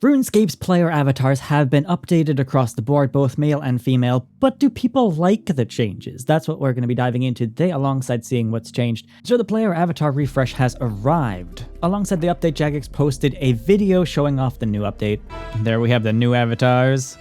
RuneScape's player avatars have been updated across the board, both male and female, but do people like the changes? That's what we're going to be diving into today alongside seeing what's changed. So the player avatar refresh has arrived. Alongside the update, Jagex posted a video showing off the new update. There we have the new avatars.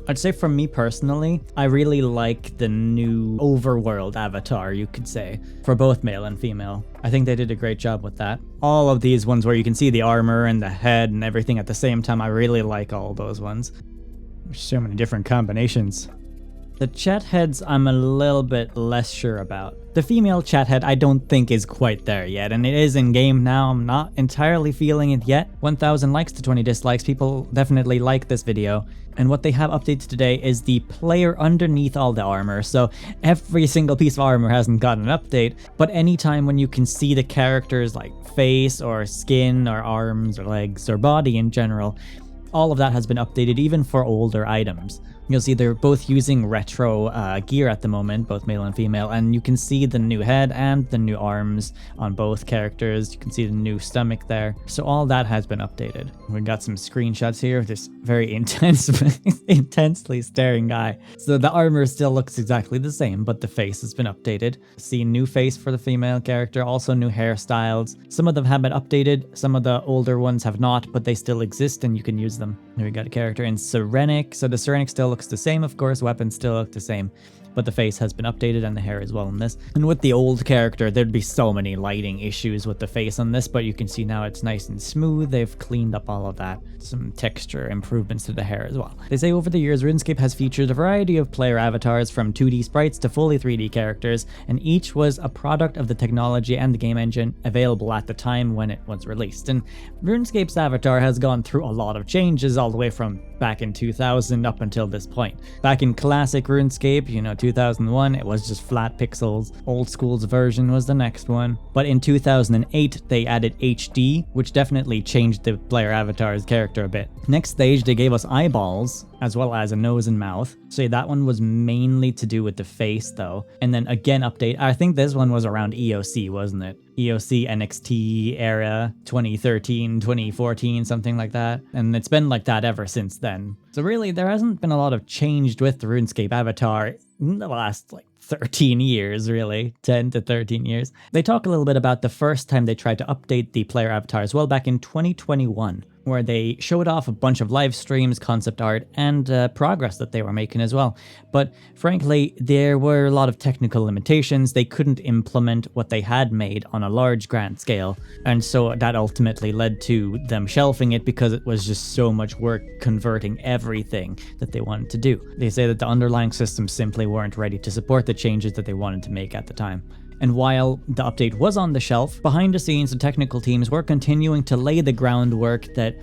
I'd say for me personally, I really like the new overworld avatar, you could say, for both male and female. I think they did a great job with that. All of these ones where you can see the armor and the head and everything at the same time, I really like all those ones. There's so many different combinations. The chat heads I'm a little bit less sure about. The female chat head I don't think is quite there yet, and it is in game now. I'm not entirely feeling it yet. 1,000 likes to 20 dislikes. People definitely like this video. And what they have updated today is the player underneath all the armor. So every single piece of armor hasn't gotten an update, but anytime when you can see the characters like face or skin or arms or legs or body in general, all of that has been updated even for older items. You'll see they're both using retro gear at the moment, both male and female, and you can see the new head and the new arms on both characters. You can see the new stomach there. So all that has been updated. We've got some screenshots here of this very intensely staring guy. So the armor still looks exactly the same, but the face has been updated. See new face for the female character, also new hairstyles. Some of them have been updated, some of the older ones have not, but they still exist and you can use them. Here we got a character in Sirenic. So the Sirenic still looks the same, of course, weapons still look the same, but the face has been updated and the hair as well in this. And with the old character, there'd be so many lighting issues with the face on this, but you can see now it's nice and smooth. They've cleaned up all of that. Some texture improvements to the hair as well. They say over the years, RuneScape has featured a variety of player avatars from 2D sprites to fully 3D characters, and each was a product of the technology and the game engine available at the time when it was released. And RuneScape's avatar has gone through a lot of changes all the way from back in 2000 up until this point. Back in classic RuneScape, 2001, it was just flat pixels. Old school's version was the next one. But in 2008, they added HD, which definitely changed the player avatar's character a bit. Next stage, they gave us eyeballs, as well as a nose and mouth. So that one was mainly to do with the face though. And then again update, I think this one was around EOC, wasn't it? EOC NXT era, 2013, 2014, something like that. And it's been like that ever since then. So really, there hasn't been a lot of change with the RuneScape avatar in the last 13 years, really, 10 to 13 years. They talk a little bit about the first time they tried to update the player avatars, well, back in 2021, where they showed off a bunch of live streams, concept art, and progress that they were making as well. But frankly, there were a lot of technical limitations. They couldn't implement what they had made on a large grand scale, and so that ultimately led to them shelving it because it was just so much work converting everything that they wanted to do. They say that the underlying systems simply weren't ready to support the changes that they wanted to make at the time. And while the update was on the shelf, behind the scenes the technical teams were continuing to lay the groundwork that,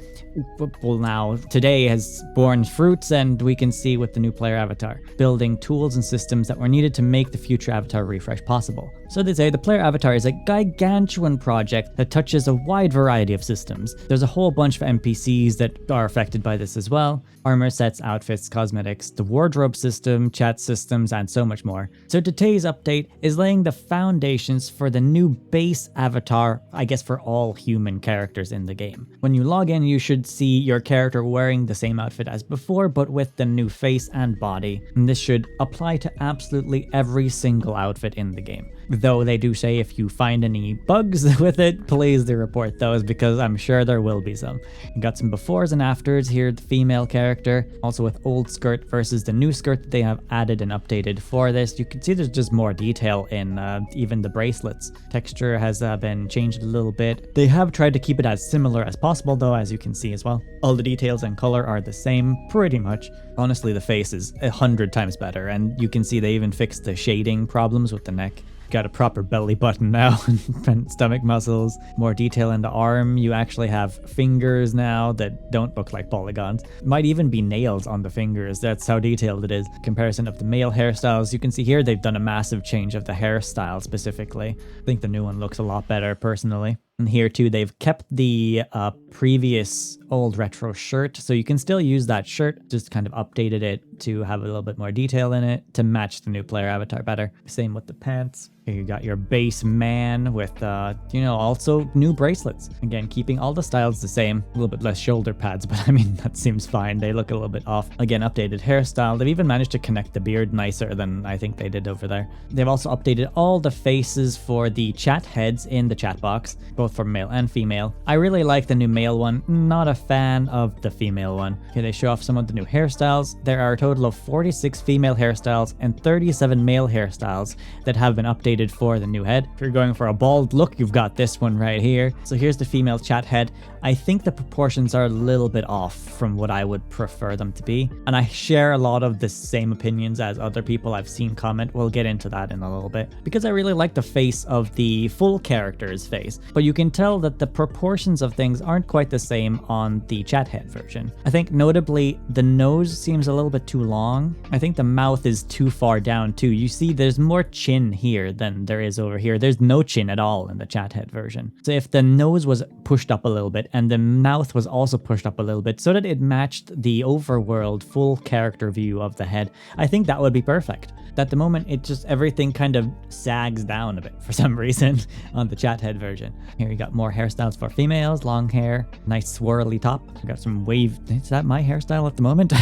well, now today has borne fruits, and we can see with the new player avatar, building tools and systems that were needed to make the future avatar refresh possible. So they say the player avatar is a gargantuan project that touches a wide variety of systems. There's a whole bunch of NPCs that are affected by this as well. Armor sets, outfits, cosmetics, the wardrobe system, chat systems, and so much more. So today's update is laying the foundations for the new base avatar, I guess for all human characters in the game. When you log in, you should see your character wearing the same outfit as before, but with the new face and body. And this should apply to absolutely every single outfit in the game. Though they do say if you find any bugs with it, please do report those, because I'm sure there will be some. You got some befores and afters here, the female character, also with old skirt versus the new skirt that they have added and updated for this. You can see there's just more detail in even the bracelets. Texture has been changed a little bit. They have tried to keep it as similar as possible though, as you can see as well. All the details and color are the same, pretty much. Honestly, the face is 100 times better, and you can see they even fixed the shading problems with the neck. Got a proper belly button now and stomach muscles. More detail in the arm. You actually have fingers now that don't look like polygons. Might even be nails on the fingers. That's how detailed it is. Comparison of the male hairstyles. You can see here they've done a massive change of the hairstyle specifically. I think the new one looks a lot better personally. And here too, they've kept the previous old retro shirt, so you can still use that shirt, just kind of updated it to have a little bit more detail in it to match the new player avatar better. Same with the pants. Here you got your base man with, also new bracelets. Again, keeping all the styles the same. A little bit less shoulder pads, but I mean, that seems fine. They look a little bit off. Again, updated hairstyle. They've even managed to connect the beard nicer than I think they did over there. They've also updated all the faces for the chat heads in the chat box, both for male and female. I really like the new male one. Not a fan of the female one. Here they show off some of the new hairstyles. There are a total of 46 female hairstyles and 37 male hairstyles that have been updated for the new head. If you're going for a bald look, you've got this one right here. So here's the female chat head. I think the proportions are a little bit off from what I would prefer them to be, and I share a lot of the same opinions as other people I've seen comment. We'll get into that in a little bit, because I really like the face of the full character's face, but you can tell that the proportions of things aren't quite the same on the chat head version. I think notably the nose seems a little bit too long. I think the mouth is too far down too. You see there's more chin here than there is over here. There's no chin at all in the chat head version. So if the nose was pushed up a little bit and the mouth was also pushed up a little bit so that it matched the overworld full character view of the head, I think that would be perfect. At the moment, it just, everything kind of sags down a bit for some reason on the chat head version. Here you got more hairstyles for females, long hair, nice swirly top. We got some wave, is that my hairstyle at the moment?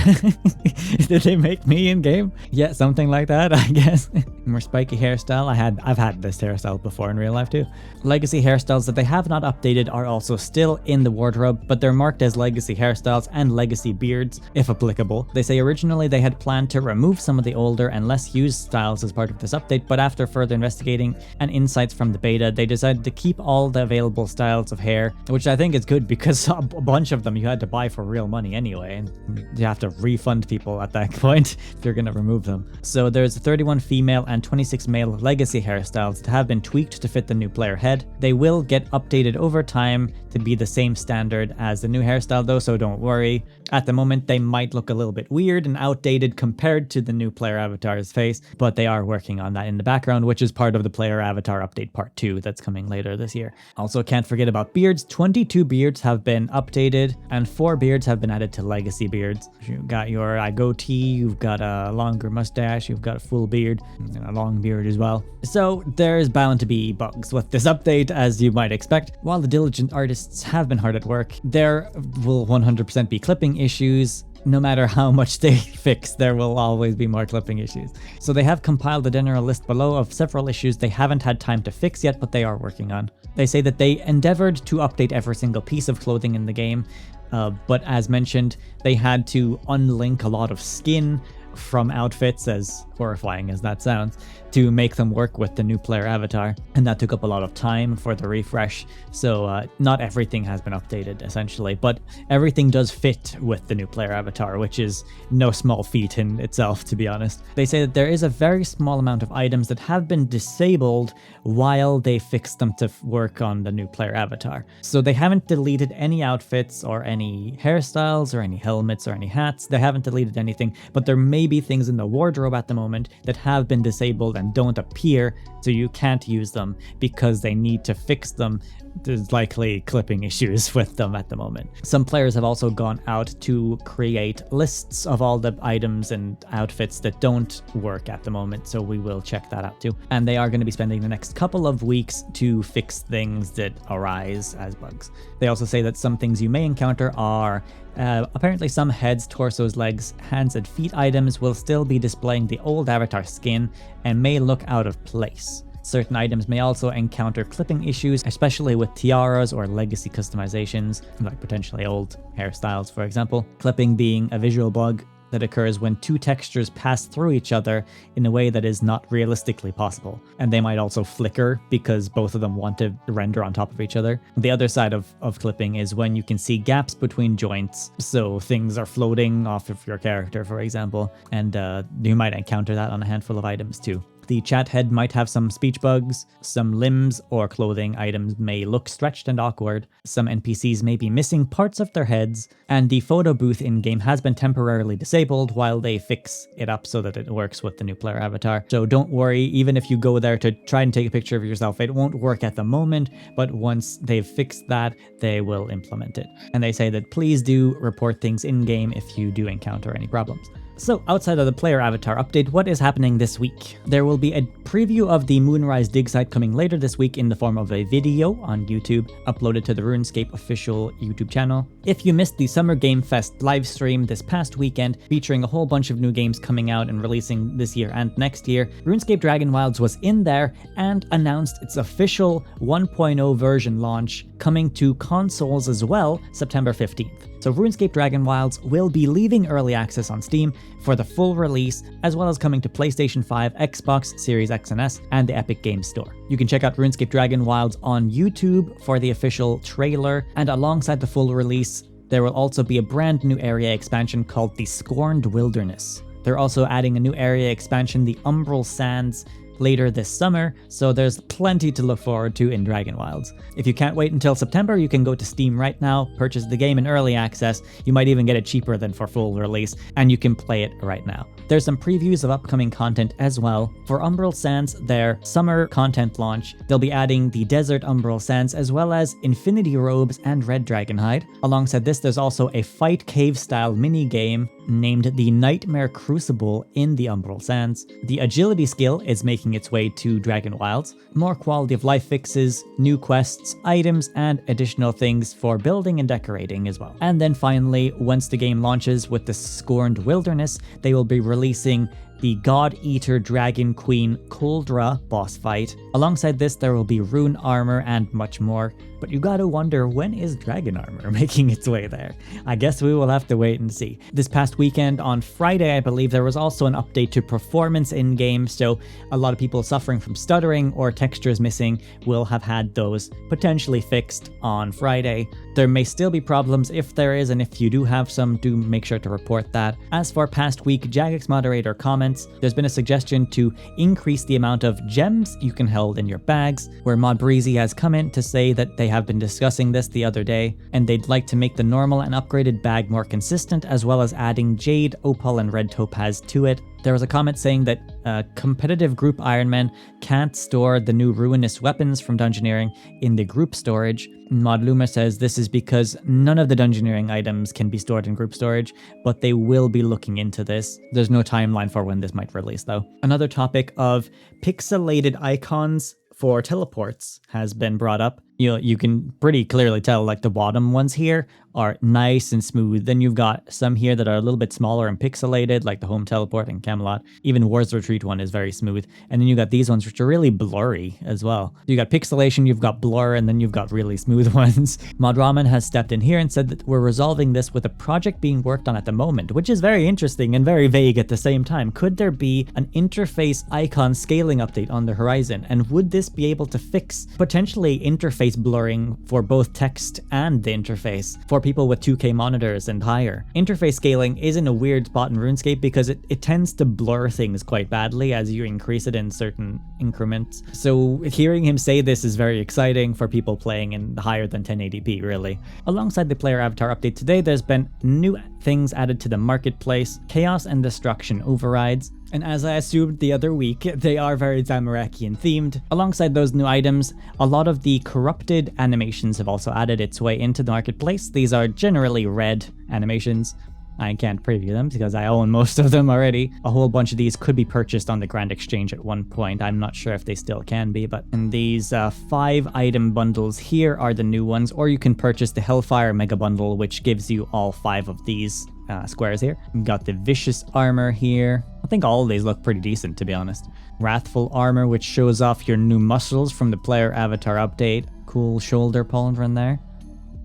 Did they make me in game? Yeah, something like that, I guess. More spiky hairstyle. I've had this hairstyle before in real life too. Legacy hairstyles that they have not updated are also still in the wardrobe, but they're marked as legacy hairstyles and legacy beards, if applicable. They say originally they had planned to remove some of the older and less used styles as part of this update, but after further investigating and insights from the beta, they decided to keep all the available styles of hair, which I think is good because a bunch of them you had to buy for real money anyway, and you have to refund people at that point if you're going to remove them. So there's 31 female and 26 male legacy hairstyles that have been tweaked to fit the new player head. They will get updated over time to be the same standard as the new hairstyle though, so don't worry. At the moment, they might look a little bit weird and outdated compared to the new player avatar's face, but they are working on that in the background, which is part of the player avatar update part 2 that's coming later this year. Also, can't forget about beards. 22 beards have been updated and 4 beards have been added to legacy beards. You've got your goatee, you've got a longer mustache, you've got a full beard, and a long beard as well. So there's bound to be bugs with this update, as you might expect. While the diligent artists have been hard at work, there will 100% be clipping issues. No matter how much they fix, there will always be more clipping issues. So they have compiled a general list below of several issues they haven't had time to fix yet, but they are working on. They say that they endeavored to update every single piece of clothing in the game, but as mentioned, they had to unlink a lot of skin from outfits, as horrifying as that sounds, to make them work with the new player avatar, and that took up a lot of time for the refresh. So not everything has been updated essentially, but everything does fit with the new player avatar, which is no small feat in itself, to be honest. They say that there is a very small amount of items that have been disabled while they fix them to work on the new player avatar. So they haven't deleted any outfits or any hairstyles or any helmets or any hats. They haven't deleted anything, but there may be things in the wardrobe at the moment that have been disabled and don't appear, so you can't use them because they need to fix them. There's likely clipping issues with them at the moment. Some players have also gone out to create lists of all the items and outfits that don't work at the moment, so we will check that out too. And they are going to be spending the next couple of weeks to fix things that arise as bugs. They also say that some things you may encounter are apparently some heads, torsos, legs, hands, and feet items will still be displaying the old avatar skin and may look out of place. Certain items may also encounter clipping issues, especially with tiaras or legacy customizations, like potentially old hairstyles, for example. Clipping being a visual bug that occurs when two textures pass through each other in a way that is not realistically possible. And they might also flicker because both of them want to render on top of each other. The other side of clipping is when you can see gaps between joints, so things are floating off of your character, for example, and you might encounter that on a handful of items too. The chat head might have some speech bugs, some limbs or clothing items may look stretched and awkward, some NPCs may be missing parts of their heads, and the photo booth in-game has been temporarily disabled while they fix it up so that it works with the new player avatar. So don't worry, even if you go there to try and take a picture of yourself, it won't work at the moment, but once they've fixed that, they will implement it. And they say that please do report things in-game if you do encounter any problems. So outside of the player avatar update, what is happening this week? There will be a preview of the Moonrise dig site coming later this week in the form of a video on YouTube, uploaded to the RuneScape official YouTube channel. If you missed the Summer Game Fest live stream this past weekend, featuring a whole bunch of new games coming out and releasing this year and next year, RuneScape Dragon Wilds was in there and announced its official 1.0 version launch, coming to consoles as well September 15th. So RuneScape Dragon Wilds will be leaving early access on Steam for the full release, as well as coming to PlayStation 5, Xbox, Series X and S, and the Epic Games Store. You can check out RuneScape Dragon Wilds on YouTube for the official trailer, and alongside the full release, there will also be a brand new area expansion called the Scorned Wilderness. They're also adding a new area expansion, the Umbral Sands, later this summer, so there's plenty to look forward to in Dragon Wilds. If you can't wait until September, you can go to Steam right now, purchase the game in early access. You might even get it cheaper than for full release, and you can play it right now. There's some previews of upcoming content as well. For Umbral Sands, their summer content launch, they'll be adding the Desert Umbral Sands as well as Infinity Robes and Red Dragon Hide. Alongside this, there's also a fight cave style mini game named the Nightmare Crucible in the Umbral Sands. The agility skill is making its way to Dragon Wilds. More quality of life fixes, new quests, items, and additional things for building and decorating as well. And then finally, once the game launches with the Scorned Wilderness, they will be releasing the God Eater Dragon Queen Kuldra boss fight. Alongside this, there will be rune armor and much more. But you gotta wonder, when is dragon armor making its way there? I guess we will have to wait and see. This past weekend on Friday, I believe, there was also an update to performance in-game, so a lot of people suffering from stuttering or textures missing will have had those potentially fixed on Friday. There may still be problems if there is, and if you do have some, do make sure to report that. As for past week Jagex moderator comments, there's been a suggestion to increase the amount of gems you can hold in your bags, where Mod Breezy has come in to say that they have been discussing this the other day, and they'd like to make the normal and upgraded bag more consistent, as well as adding Jade, Opal, and Red Topaz to it. There was a comment saying that competitive group Ironmen can't store the new ruinous weapons from Dungeoneering in the group storage. Mod Luma says this is because none of the Dungeoneering items can be stored in group storage, but they will be looking into this. There's no timeline for when this might release though. Another topic of pixelated icons for teleports has been brought up. You can pretty clearly tell, like, the bottom ones here are nice and smooth. Then you've got some here that are a little bit smaller and pixelated, like the home teleport and Camelot. Even War's Retreat one is very smooth. And then you got these ones which are really blurry as well. You got pixelation, you've got blur, and then you've got really smooth ones. Mod Ramen has stepped in here and said that we're resolving this with a project being worked on at the moment, which is very interesting and very vague at the same time. Could there be an interface icon scaling update on the horizon? And would this be able to fix potentially interface blurring for both text and the interface for people with 2K monitors and higher? Interface scaling is in a weird spot in RuneScape because it tends to blur things quite badly as you increase it in certain increments. So hearing him say this is very exciting for people playing in higher than 1080p, really. Alongside the player avatar update today, there's been new things added to the marketplace, chaos and destruction overrides. And as I assumed the other week, they are very Zamarakian themed. Alongside those new items, a lot of the corrupted animations have also added its way into the marketplace. These are generally red animations. I can't preview them because I own most of them already. A whole bunch of these could be purchased on the Grand Exchange at one point. I'm not sure if they still can be, but in these 5 item bundles here are the new ones, or you can purchase the Hellfire Mega Bundle, which gives you all 5 of these squares here. We've got the Vicious Armor here. I think all of these look pretty decent, to be honest. Wrathful Armor, which shows off your new muscles from the player avatar update. Cool shoulder pauldron there.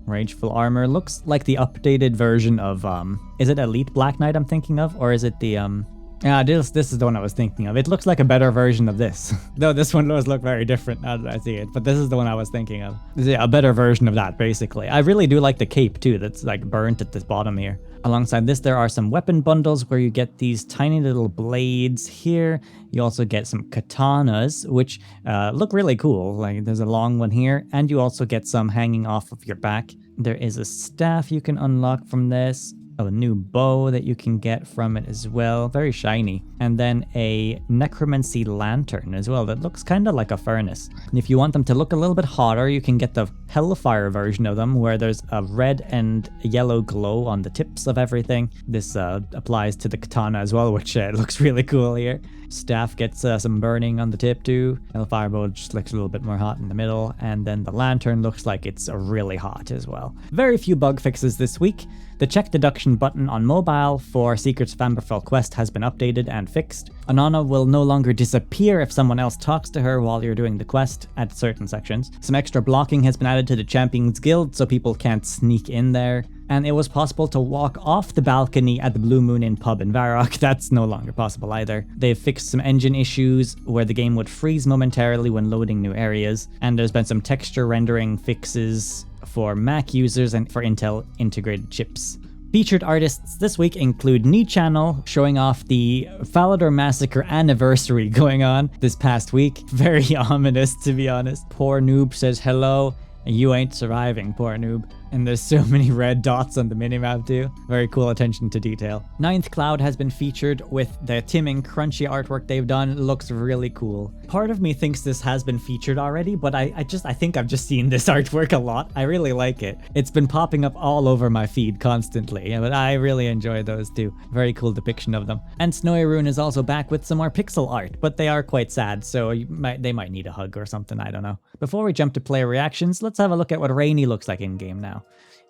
Rageful Armor looks like the updated version of, is it Elite Black Knight I'm thinking of? Or is it the, this is the one I was thinking of. It looks like a better version of this. Though this one does look very different now that I see it. But this is the one I was thinking of. Yeah, a better version of that, basically. I really do like the cape, too. That's, like, burnt at this bottom here. Alongside this, there are some weapon bundles where you get these tiny little blades here. You also get some katanas, which look really cool. Like, there's a long one here, and you also get some hanging off of your back. There is a staff you can unlock from this. a new bow that you can get from it as well, very shiny, and then a necromancy lantern as well that looks kind of like a furnace. And if you want them to look a little bit hotter, you can get the hellfire version of them where there's a red and yellow glow on the tips of everything. This applies to the katana as well, which looks really cool here. Staff gets some burning on the tip too. Hellfire bow just looks a little bit more hot in the middle, and then the lantern looks like it's really hot as well. Very few bug fixes this week. The check deduction button on mobile for Secrets of Amberfell quest has been updated and fixed. Anana will no longer disappear if someone else talks to her while you're doing the quest at certain sections. Some extra blocking has been added to the Champions Guild so people can't sneak in there. And it was possible to walk off the balcony at the Blue Moon Inn pub in Varrock. That's no longer possible either. They've fixed some engine issues where the game would freeze momentarily when loading new areas, and there's been some texture rendering fixes for Mac users and for Intel integrated chips. Featured artists this week include Channel, showing off the Falador Massacre anniversary going on this past week. Very ominous, to be honest. Poor Noob says hello. You ain't surviving, poor noob. And there's so many red dots on the minimap too. Very cool attention to detail. Ninth Cloud has been featured with the Tim and Crunchy artwork they've done. It looks really cool. Part of me thinks this has been featured already, but I think I've just seen this artwork a lot. I really like it. It's been popping up all over my feed constantly, but I really enjoy those too. Very cool depiction of them. And Snowy Rune is also back with some more pixel art, but they are quite sad, so they might need a hug or something, I don't know. Before we jump to player reactions, let's have a look at what Rainy looks like in game now.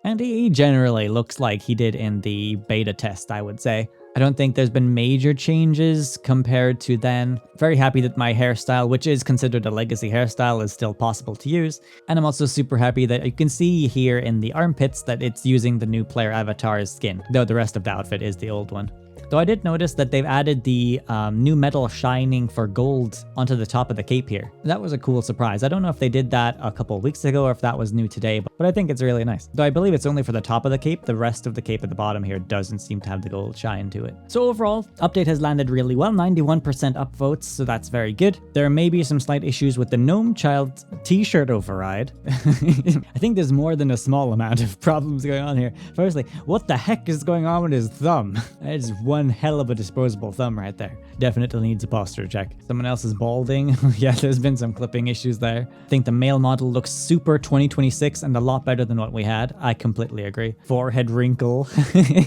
And he generally looks like he did in the beta test, I would say. I don't think there's been major changes compared to then. Very happy that my hairstyle, which is considered a legacy hairstyle, is still possible to use. And I'm also super happy that you can see here in the armpits that it's using the new player avatar's skin, though the rest of the outfit is the old one. Though I did notice that they've added the new metal shining for gold onto the top of the cape here. That was a cool surprise. I don't know if they did that a couple of weeks ago or if that was new today, but I think it's really nice. Though I believe it's only for the top of the cape. The rest of the cape at the bottom here doesn't seem to have the gold shine to it. So overall, update has landed really well, 91% upvotes, so that's very good. There may be some slight issues with the Gnome Child t-shirt override. I think there's more than a small amount of problems going on here. Firstly, what the heck is going on with his thumb? It's one hell of a disposable thumb right there. Definitely needs a posture check. Someone else is balding. Yeah, there's been some clipping issues there. I think the male model looks super 2026 and a lot better than what we had. I completely agree. Forehead wrinkle.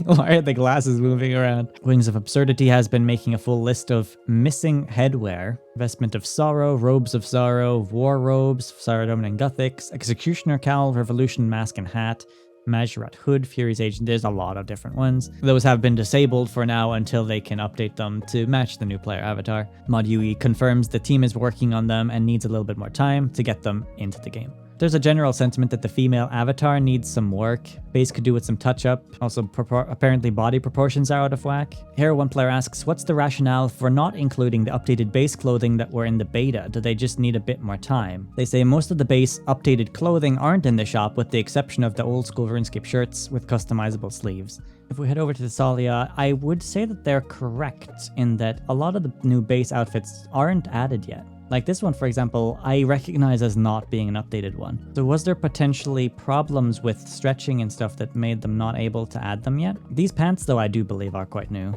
Why are the glasses moving around? Wings of Absurdity has been making a full list of missing headwear. Vestment of Sorrow, Robes of Sorrow, War Robes, Saradomin and Gothics, Executioner Cowl, Revolution Mask and Hat, Majorat Hood, Fury's Agent. There's a lot of different ones. Those have been disabled for now until they can update them to match the new player avatar. Mod UE confirms the team is working on them and needs a little bit more time to get them into the game. There's a general sentiment that the female avatar needs some work. Base could do with some touch-up. Also, apparently body proportions are out of whack. Here, one player asks, what's the rationale for not including the updated base clothing that were in the beta? Do they just need a bit more time? They say most of the base updated clothing aren't in the shop with the exception of the old-school RuneScape shirts with customizable sleeves. If we head over to the Thalia, I would say that they're correct in that a lot of the new base outfits aren't added yet. Like this one, for example, I recognize as not being an updated one. So was there potentially problems with stretching and stuff that made them not able to add them yet? These pants, though, I do believe are quite new.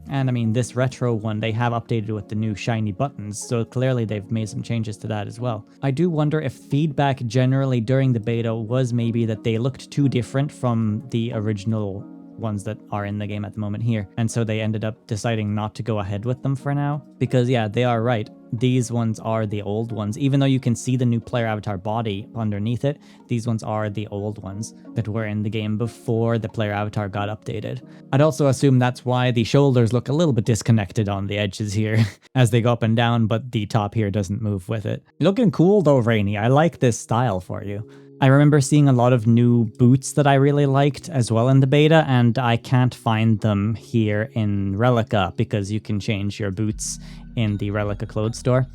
And I mean, this retro one, they have updated with the new shiny buttons, so clearly they've made some changes to that as well. I do wonder if feedback generally during the beta was maybe that they looked too different from the original ones that are in the game at the moment here, and so they ended up deciding not to go ahead with them for now. Because yeah, they are right. These ones are the old ones. Even though you can see the new player avatar body underneath it, these ones are the old ones that were in the game before the player avatar got updated. I'd also assume that's why the shoulders look a little bit disconnected on the edges here as they go up and down, but the top here doesn't move with it. Looking cool though, Rainy. I like this style for you. I remember seeing a lot of new boots that I really liked as well in the beta, and I can't find them here in Relica because you can change your boots in the Relica clothes store.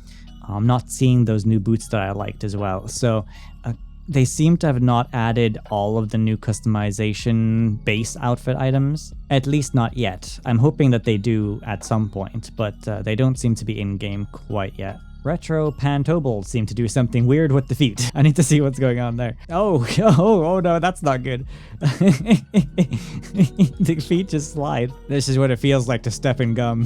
I'm not seeing those new boots that I liked as well. So they seem to have not added all of the new customization base outfit items, at least not yet. I'm hoping that they do at some point, but they don't seem to be in-game quite yet. Retro Pantobal seem to do something weird with the feet. I need to see what's going on there. Oh no, that's not good. The feet just slide. This is what it feels like to step in gum.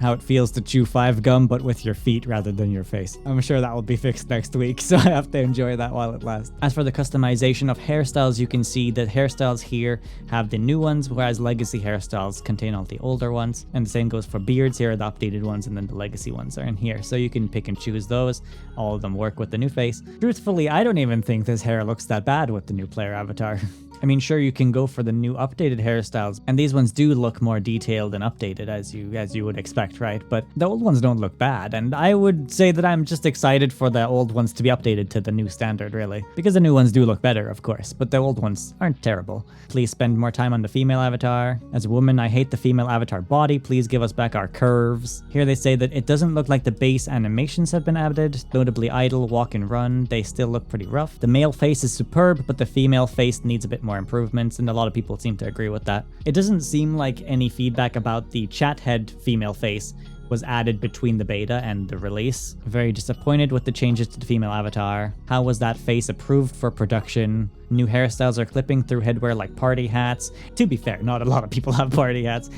How it feels to chew 5 gum, but with your feet rather than your face. I'm sure that will be fixed next week, so I have to enjoy that while it lasts. As for the customization of hairstyles, you can see that hairstyles here have the new ones, whereas legacy hairstyles contain all the older ones. And the same goes for beards. Here are the updated ones, and then the legacy ones are in here. So you can pick and choose those. All of them work with the new face. Truthfully, I don't even think this hair looks that bad with the new player avatar. I mean, sure, you can go for the new updated hairstyles, and these ones do look more detailed and updated as you would expect, right? But the old ones don't look bad, and I would say that I'm just excited for the old ones to be updated to the new standard, really. Because the new ones do look better, of course, but the old ones aren't terrible. Please spend more time on the female avatar. As a woman, I hate the female avatar body. Please give us back our curves. Here they say that it doesn't look like the base animations have been added, notably idle, walk and run. They still look pretty rough. The male face is superb, but the female face needs a bit more improvements, and a lot of people seem to agree with that. It doesn't seem like any feedback about the chat head female face was added between the beta and the release. Very disappointed with the changes to the female avatar. How was that face approved for production? New hairstyles are clipping through headwear like party hats. To be fair, not a lot of people have party hats,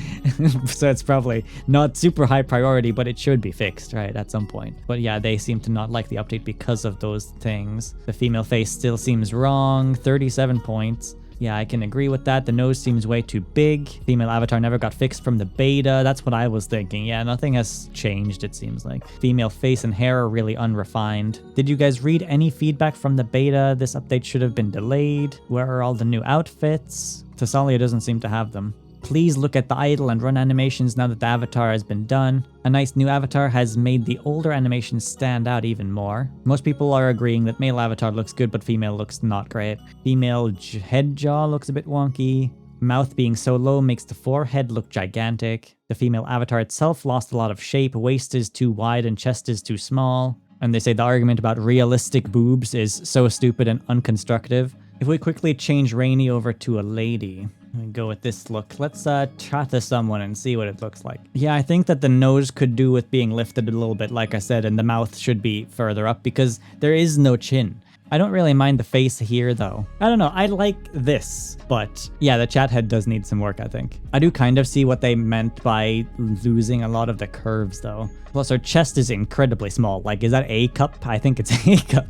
so it's probably not super high priority, but it should be fixed, right, at some point. But yeah, they seem to not like the update because of those things. The female face still seems wrong, 37 points. Yeah, I can agree with that. The nose seems way too big. Female avatar never got fixed from the beta. That's what I was thinking. Yeah, nothing has changed, it seems like. Female face and hair are really unrefined. Did you guys read any feedback from the beta? This update should have been delayed. Where are all the new outfits? Thessalia doesn't seem to have them. Please look at the idle and run animations now that the avatar has been done. A nice new avatar has made the older animations stand out even more. Most people are agreeing that male avatar looks good, but female looks not great. Female head jaw looks a bit wonky. Mouth being so low makes the forehead look gigantic. The female avatar itself lost a lot of shape. Waist is too wide and chest is too small. And they say the argument about realistic boobs is so stupid and unconstructive. If we quickly change Rainy over to a lady, we go with this look. Let's chat to someone and see what it looks like. Yeah, I think that the nose could do with being lifted a little bit, like I said, and the mouth should be further up because there is no chin. I don't really mind the face here, though. I don't know, I like this, but yeah, the chat head does need some work, I think. I do kind of see what they meant by losing a lot of the curves, though. Plus, her chest is incredibly small. Like, is that A cup? I think it's A cup.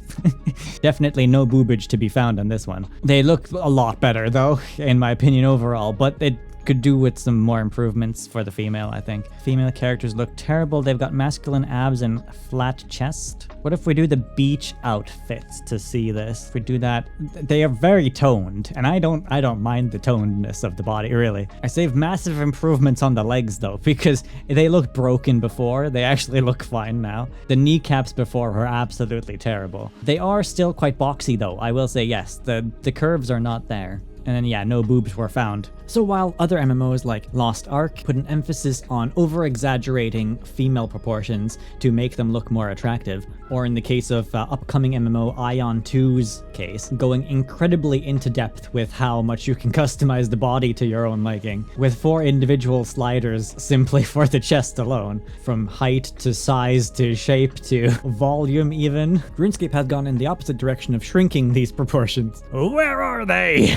Definitely no boobage to be found on this one. They look a lot better, though, in my opinion, overall, but it could do with some more improvements for the female, I think. Female characters look terrible. They've got masculine abs and flat chest. What if we do the beach outfits to see this? If we do that, they are very toned, and I don't mind the tonedness of the body, really. I saved massive improvements on the legs, though, because they looked broken before. They actually look fine now. The kneecaps before were absolutely terrible. They are still quite boxy, though. I will say yes. The curves are not there. And then yeah, no boobs were found. So while other MMOs like Lost Ark put an emphasis on over-exaggerating female proportions to make them look more attractive, or in the case of upcoming MMO Ion 2's case, going incredibly into depth with how much you can customize the body to your own liking, with 4 individual sliders simply for the chest alone, from height to size to shape to volume even. RuneScape has gone in the opposite direction of shrinking these proportions. Where are they?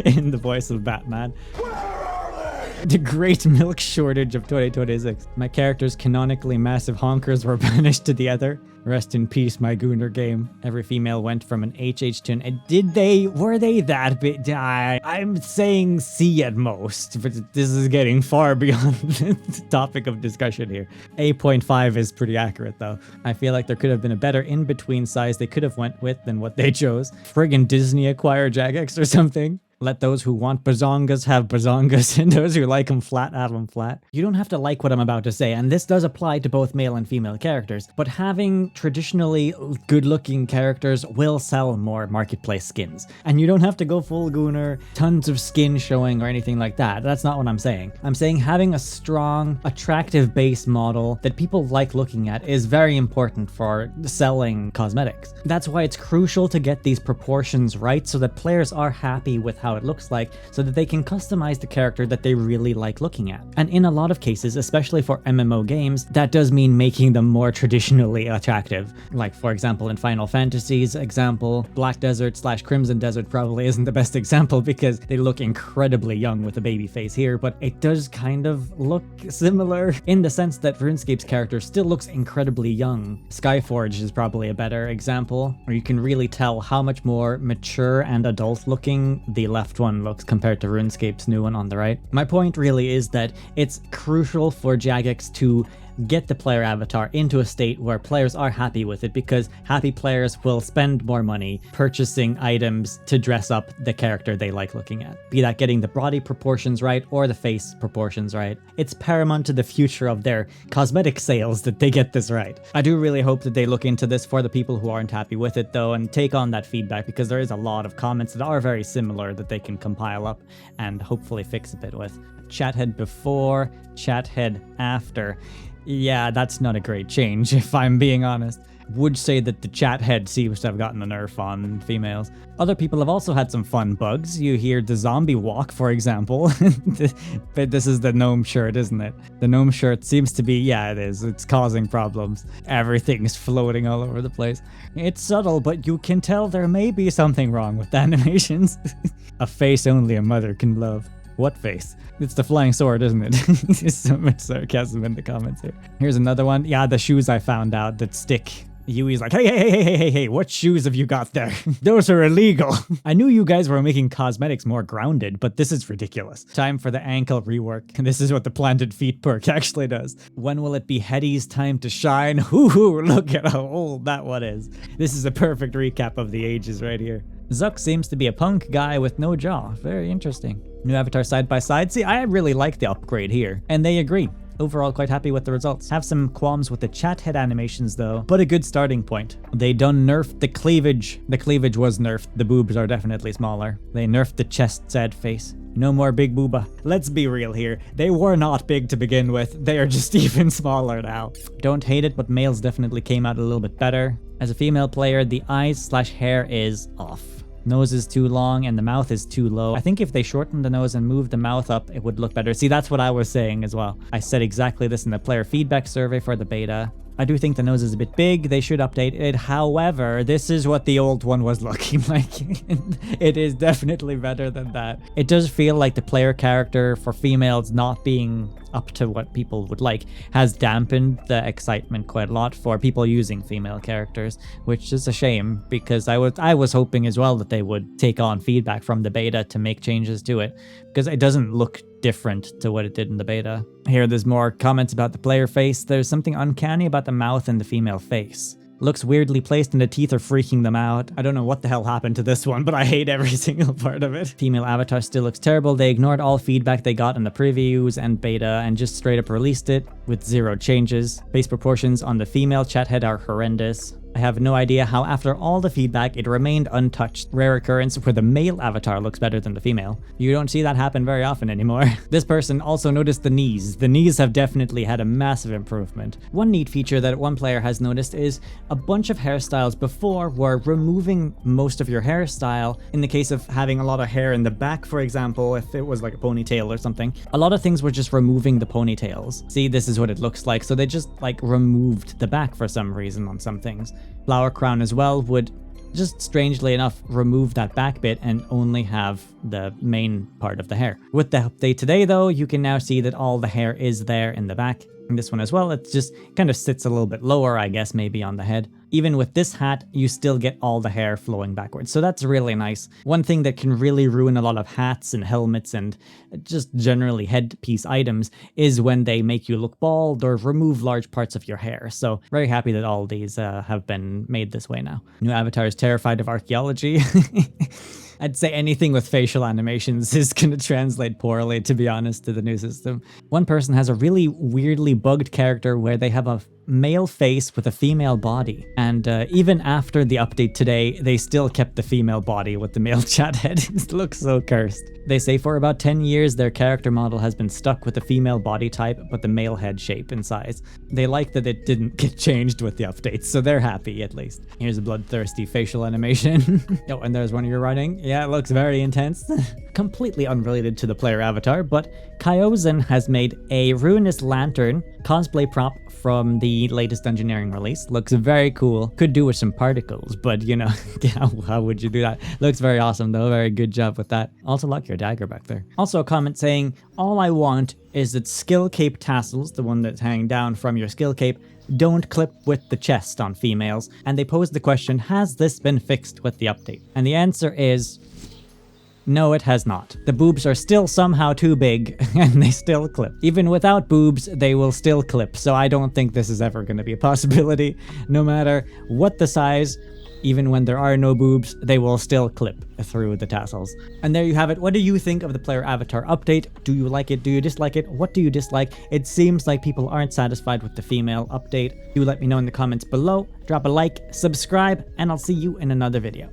In the voice of Batman. Where are they? The great milk shortage of 2026. My character's canonically massive honkers were banished to the Ether. Rest in peace, my Gooner game. Every female went from an HH to an... Were they that big? I'm saying C at most, but this is getting far beyond the topic of discussion here. 8.5 is pretty accurate, though. I feel like there could have been a better in-between size they could have went with than what they chose. Friggin' Disney acquire Jagex or something. Let those who want bazongas have bazongas, and those who like them flat have them flat. You don't have to like what I'm about to say, and this does apply to both male and female characters, but having traditionally good-looking characters will sell more marketplace skins. And you don't have to go full Gooner, tons of skin showing or anything like that. That's not what I'm saying. I'm saying having a strong, attractive base model that people like looking at is very important for selling cosmetics. That's why it's crucial to get these proportions right so that players are happy with how how it looks like so that they can customize the character that they really like looking at. And in a lot of cases, especially for MMO games, that does mean making them more traditionally attractive. Like for example, in Final Fantasy's example, Black Desert / Crimson Desert probably isn't the best example because they look incredibly young with a baby face here, but it does kind of look similar in the sense that RuneScape's character still looks incredibly young. Skyforge is probably a better example, where you can really tell how much more mature and adult looking the left one looks compared to RuneScape's new one on the right. My point really is that it's crucial for Jagex to get the player avatar into a state where players are happy with it, because happy players will spend more money purchasing items to dress up the character they like looking at. Be that getting the body proportions right or the face proportions right. It's paramount to the future of their cosmetic sales that they get this right. I do really hope that they look into this for the people who aren't happy with it though, and take on that feedback, because there is a lot of comments that are very similar that they can compile up and hopefully fix a bit with. Chathead before, chathead after. Yeah, that's not a great change, if I'm being honest. Would say that the chat head seems to have gotten a nerf on females. Other people have also had some fun bugs. You hear the zombie walk, for example. But this is the gnome shirt, isn't it? The gnome shirt seems to be, yeah, it is. It's causing problems. Everything's floating all over the place. It's subtle, but you can tell there may be something wrong with the animations. A face only a mother can love. What face? It's the flying sword, isn't it? There's so much sarcasm in the comments here. Here's another one. Yeah, the shoes I found out that stick. Yui's like, hey, what shoes have you got there? Those are illegal. I knew you guys were making cosmetics more grounded, but this is ridiculous. Time for the ankle rework. This is what the planted feet perk actually does. When will it be Hetty's time to shine? Hoo-hoo, look at how old that one is. This is a perfect recap of the ages right here. Zuck seems to be a punk guy with no jaw. Very interesting. New avatar side by side. See, I really like the upgrade here, and they agree. Overall, quite happy with the results. Have some qualms with the chat head animations though, but a good starting point. They done nerfed the cleavage. The cleavage was nerfed. The boobs are definitely smaller. They nerfed the chest sad face. No more big booba. Let's be real here. They were not big to begin with. They are just even smaller now. Don't hate it, but males definitely came out a little bit better. As a female player, the eyes/hair is off. Nose is too long and the mouth is too low. I think if they shorten the nose and move the mouth up, it would look better. See, that's what I was saying as well. I said exactly this in the player feedback survey for the beta. I do think the nose is a bit big. They should update it. However, this is what the old one was looking like. It is definitely better than that. It does feel like the player character for females not being up to what people would like has dampened the excitement quite a lot for people using female characters, which is a shame because I was hoping as well that they would take on feedback from the beta to make changes to it, because it doesn't look different to what it did in the beta. Here there's more comments about the player face. There's something uncanny about the mouth and the female face. Looks weirdly placed and the teeth are freaking them out. I don't know what the hell happened to this one, but I hate every single part of it. Female avatar still looks terrible. They ignored all feedback they got in the previews and beta and just straight up released it with 0 changes. Face proportions on the female chat head are horrendous. I have no idea how after all the feedback it remained untouched. Rare occurrence where the male avatar looks better than the female. You don't see that happen very often anymore. This person also noticed the knees. The knees have definitely had a massive improvement. One neat feature that one player has noticed is a bunch of hairstyles before were removing most of your hairstyle. In the case of having a lot of hair in the back, for example, if it was like a ponytail or something, a lot of things were just removing the ponytails. See, this is what it looks like. So they just like removed the back for some reason on some things. Flower crown as well would just strangely enough remove that back bit and only have the main part of the hair. With the update today though, you can now see that all the hair is there in the back. And this one as well, it just kind of sits a little bit lower, I guess, maybe on the head. Even with this hat, you still get all the hair flowing backwards. So that's really nice. One thing that can really ruin a lot of hats and helmets and just generally headpiece items is when they make you look bald or remove large parts of your hair. So very happy that all these have been made this way now. New avatar is terrified of archaeology. I'd say anything with facial animations is going to translate poorly, to be honest, to the new system. One person has a really weirdly bugged character where they have a male face with a female body. And even after the update today, they still kept the female body with the male chat head. It looks so cursed. They say for about 10 years, their character model has been stuck with the female body type, but the male head shape and size. They like that it didn't get changed with the updates, so they're happy at least. Here's a bloodthirsty facial animation. Oh, and there's one you're running. Yeah, it looks very intense. Completely unrelated to the player avatar, but Kyozen has made a ruinous lantern cosplay prop from the latest engineering release. Looks very cool. Could do with some particles, but you know, how would you do that? Looks very awesome though. Very good job with that. Also like your dagger back there. Also a comment saying, all I want is that skill cape tassels, the one that's hanging down from your skill cape, don't clip with the chest on females. And they posed the question, has this been fixed with the update? And the answer is, no, it has not. The boobs are still somehow too big, and they still clip. Even without boobs, they will still clip, so I don't think this is ever going to be a possibility. No matter what the size, even when there are no boobs, they will still clip through the tassels. And there you have it. What do you think of the player avatar update? Do you like it? Do you dislike it? What do you dislike? It seems like people aren't satisfied with the female update. Do let me know in the comments below. Drop a like, subscribe, and I'll see you in another video.